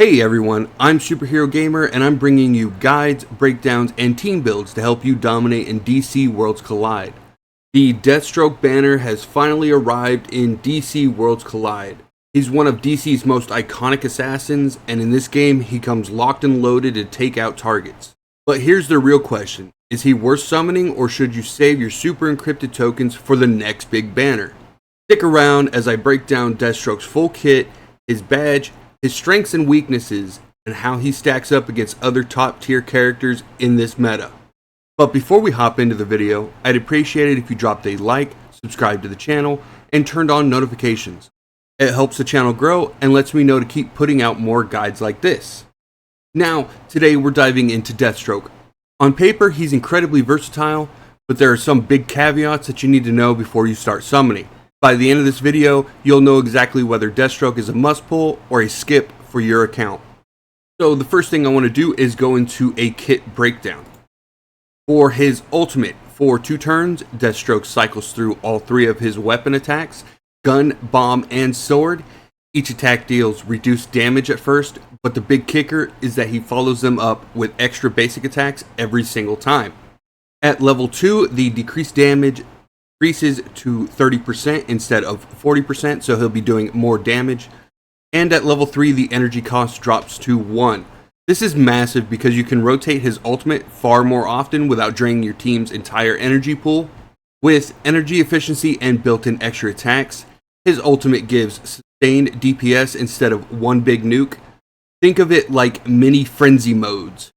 Hey everyone, I'm Superhero Gamer and I'm bringing you guides, breakdowns, and team builds to help you dominate in DC Worlds Collide. The Deathstroke banner has finally arrived in DC Worlds Collide. He's one of DC's most iconic assassins, and in this game he comes locked and loaded to take out targets. But here's the real question, is he worth summoning or should you save your Super Encrypted Tokens for the next big banner? Stick around as I break down Deathstroke's full kit, his badge, his strengths and weaknesses, and how he stacks up against other top tier characters in this meta. But before we hop into the video, I'd appreciate it if you dropped a like, subscribed to the channel, and turned on notifications. It helps the channel grow and lets me know to keep putting out more guides like this. Now, today we're diving into Deathstroke. On paper, he's incredibly versatile, but there are some big caveats that you need to know before you start summoning. By the end of this video, you'll know exactly whether Deathstroke is a must-pull or a skip for your account. So the first thing I want to do is go into a kit breakdown. For his ultimate, for 2 turns, Deathstroke cycles through all 3 of his weapon attacks, gun, bomb, and sword. Each attack deals reduced damage at first, but the big kicker is that he follows them up with extra basic attacks every single time. At level 2, the decreased damage increases to 30% instead of 40%, so he'll be doing more damage. And at level 3, the energy cost drops to 1. This is massive because you can rotate his ultimate far more often without draining your team's entire energy pool. With energy efficiency and built-in extra attacks, his ultimate gives sustained DPS instead of one big nuke. Think of it like mini frenzy modes.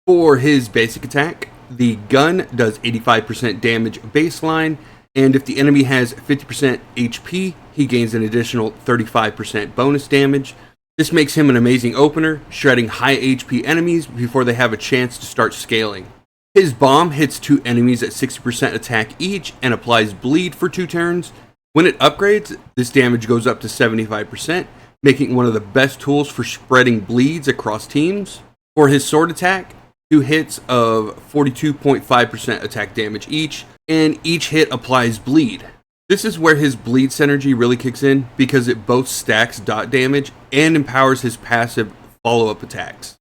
For his basic attack, the gun does 85% damage baseline, and if the enemy has 50% HP, he gains an additional 35% bonus damage. This makes him an amazing opener, shredding high HP enemies before they have a chance to start scaling. His bomb hits 2 enemies at 60% attack each and applies bleed for 2 turns. When it upgrades, this damage goes up to 75%, making one of the best tools for spreading bleeds across teams. For his sword attack, 2 hits of 42.5% attack damage each, and each hit applies bleed. This is where his bleed synergy really kicks in because it both stacks dot damage and empowers his passive follow-up attacks.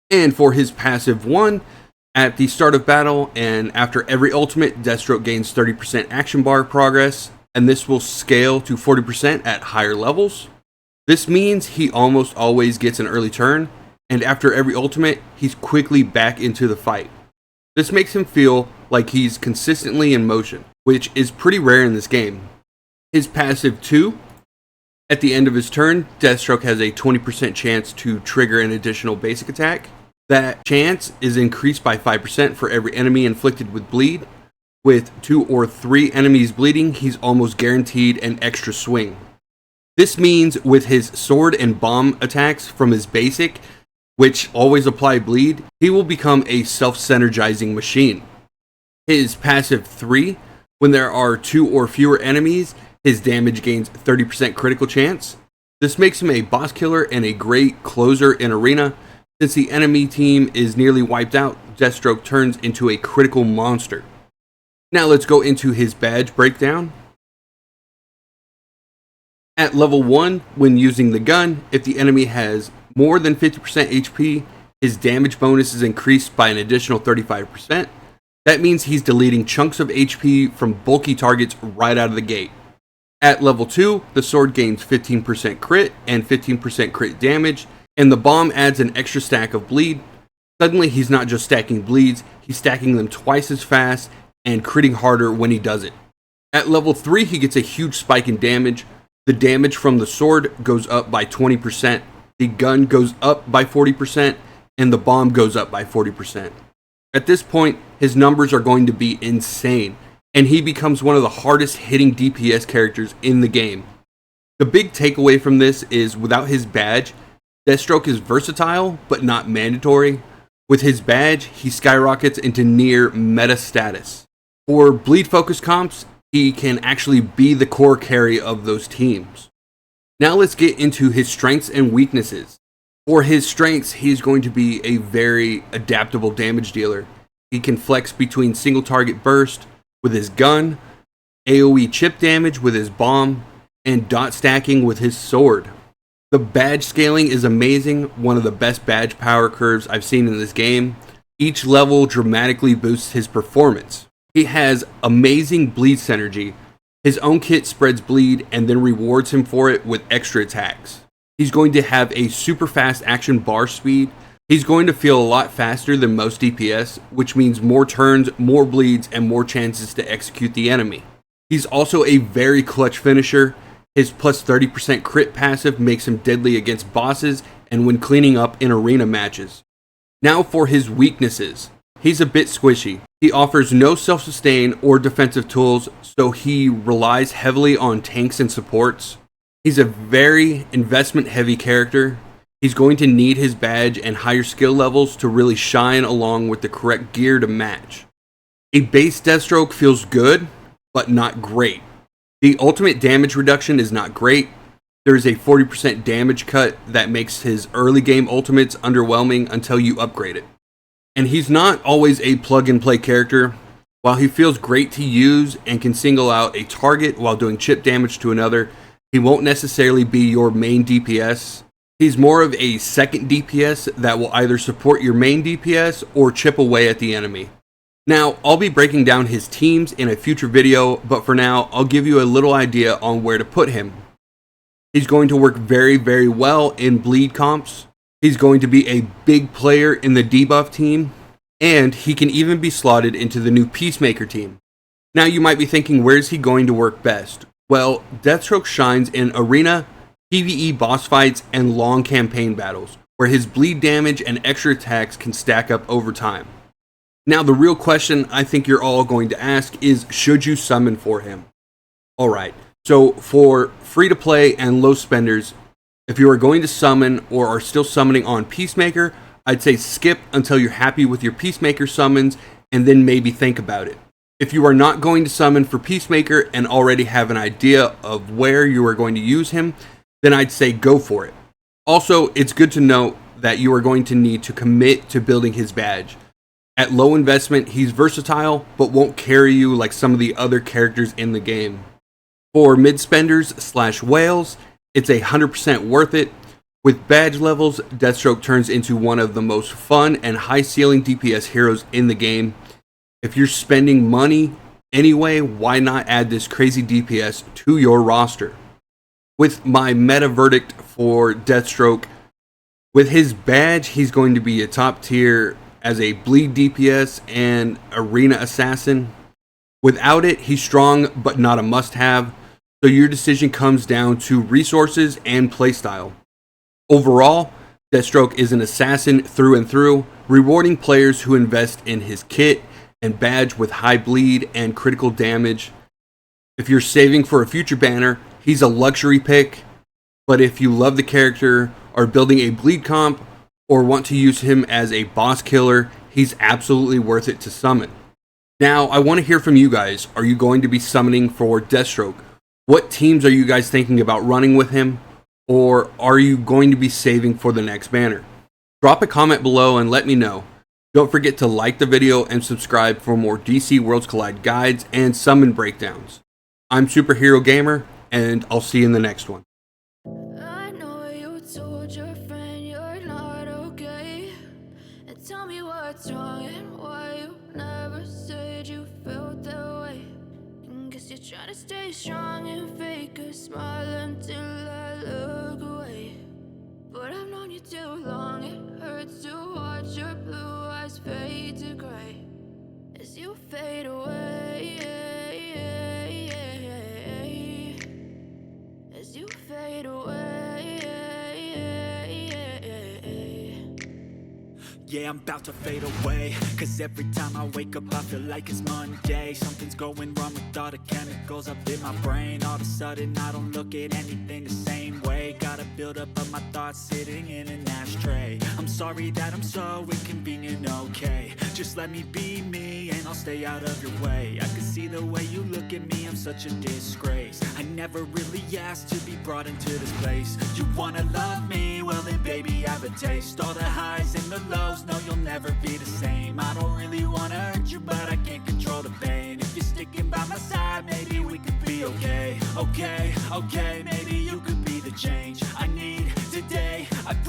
And for his passive 1, at the start of battle and after every ultimate, Deathstroke gains 30% action bar progress, and this will scale to 40% at higher levels. This means he almost always gets an early turn, and after every ultimate, he's quickly back into the fight. This makes him feel like he's consistently in motion, which is pretty rare in this game. His passive 2, at the end of his turn, Deathstroke has a 20% chance to trigger an additional basic attack. That chance is increased by 5% for every enemy inflicted with bleed. With 2 or 3 enemies bleeding, he's almost guaranteed an extra swing. This means with his sword and bomb attacks from his basic, which always apply bleed, he will become a self-synergizing machine. His passive 3, when there are 2 or fewer enemies, his damage gains 30% critical chance. This makes him a boss killer and a great closer in Arena. Since the enemy team is nearly wiped out, Deathstroke turns into a critical monster. Now let's go into his badge breakdown. At level 1, when using the gun, if the enemy has more than 50% HP, his damage bonus is increased by an additional 35%. That means he's deleting chunks of HP from bulky targets right out of the gate. At level 2, the sword gains 15% crit and 15% crit damage, and the bomb adds an extra stack of bleed. Suddenly he's not just stacking bleeds, he's stacking them twice as fast and critting harder when he does it. At level 3, he gets a huge spike in damage. The damage from the sword goes up by 20%. The gun goes up by 40%, and the bomb goes up by 40%. At this point, his numbers are going to be insane, and he becomes one of the hardest hitting DPS characters in the game. The big takeaway from this is without his badge, Deathstroke is versatile, but not mandatory. With his badge, he skyrockets into near meta status. For bleed focus comps, he can actually be the core carry of those teams. Now let's get into his strengths and weaknesses. For his strengths, he's going to be a very adaptable damage dealer. He can flex between single target burst with his gun, AoE chip damage with his bomb, and dot stacking with his sword. The badge scaling is amazing, one of the best badge power curves I've seen in this game. Each level dramatically boosts his performance. He has amazing bleed synergy. His own kit spreads bleed and then rewards him for it with extra attacks. He's going to have a super fast action bar speed. He's going to feel a lot faster than most DPS, which means more turns, more bleeds, and more chances to execute the enemy. He's also a very clutch finisher. His plus 30% crit passive makes him deadly against bosses and when cleaning up in arena matches. Now for his weaknesses. He's a bit squishy. He offers no self-sustain or defensive tools, so he relies heavily on tanks and supports. He's a very investment-heavy character. He's going to need his badge and higher skill levels to really shine along with the correct gear to match. A base Deathstroke feels good, but not great. The ultimate damage reduction is not great. There is a 40% damage cut that makes his early game ultimates underwhelming until you upgrade it. And he's not always a plug-and-play character. While he feels great to use and can single out a target while doing chip damage to another, he won't necessarily be your main DPS. He's more of a second DPS that will either support your main DPS or chip away at the enemy. Now, I'll be breaking down his teams in a future video, but for now, I'll give you a little idea on where to put him. He's going to work very, very well in bleed comps. He's going to be a big player in the debuff team, and he can even be slotted into the new Peacemaker team. Now you might be thinking, where's he going to work best? Well, Deathstroke shines in Arena, PvE boss fights, and long campaign battles, where his bleed damage and extra attacks can stack up over time. Now the real question I think you're all going to ask is, should you summon for him? Alright, so for free to play and low spenders, if you are going to summon or are still summoning on Peacemaker, I'd say skip until you're happy with your Peacemaker summons and then maybe think about it. If you are not going to summon for Peacemaker and already have an idea of where you are going to use him, then I'd say go for it. Also, it's good to note that you are going to need to commit to building his badge. At low investment, he's versatile, but won't carry you like some of the other characters in the game. For mid-spenders / whales, it's 100% worth it. With badge levels, Deathstroke turns into one of the most fun and high-ceiling DPS heroes in the game. If you're spending money anyway, why not add this crazy DPS to your roster? With my meta verdict for Deathstroke, with his badge, he's going to be a top tier as a bleed DPS and arena assassin. Without it, he's strong but not a must-have, so your decision comes down to resources and playstyle. Overall, Deathstroke is an assassin through and through, rewarding players who invest in his kit and badge with high bleed and critical damage. If you're saving for a future banner, he's a luxury pick, but if you love the character, are building a bleed comp, or want to use him as a boss killer, he's absolutely worth it to summon. Now, I want to hear from you guys. Are you going to be summoning for Deathstroke? What teams are you guys thinking about running with him? Or are you going to be saving for the next banner? Drop a comment below and let me know. Don't forget to like the video and subscribe for more DC Worlds Collide guides and summon breakdowns. I'm Superhero Gamer, and I'll see you in the next one. I know you told your friend you're not okay, and tell me what's wrong and why you never said you felt that way. And guess you're trying to stay strong and fake a smile until I look away. But I've known you too long, it hurts to watch your blue eyes fade to gray as you fade away, as you fade away. Yeah, I'm about to fade away, cause every time I wake up I feel like it's Monday. Something's going wrong with all the chemicals up in my brain. All of a sudden I don't look at anything the same way. Gotta build up of my thoughts sitting in an ashtray. I'm sorry that I'm so inconvenient, okay. Just let me be me and I'll stay out of your way. I can see the way you look at me, I'm such a disgrace. I never really asked to be brought into this place. You wanna love me? Well then baby I have a taste. All the highs and the lows, no you'll never be the same. I don't really wanna hurt you but I can't control the pain. If you're sticking by my side, maybe we could be okay. Okay, maybe you could be the change I need.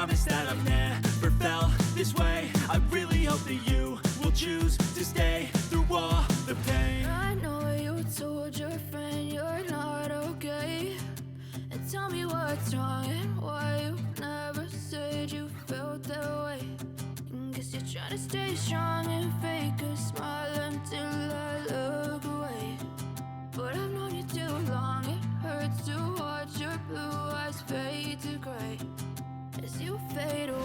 promise that I've never felt this way. I really hope that you will choose to stay through all the pain. I know you told your friend you're not okay, and tell me what's wrong and why you never said you felt that way. Guess you're trying to stay strong and fake a smile until I look away. But I've known you too long, it hurts to watch your blue eyes fade to gray as you fade away.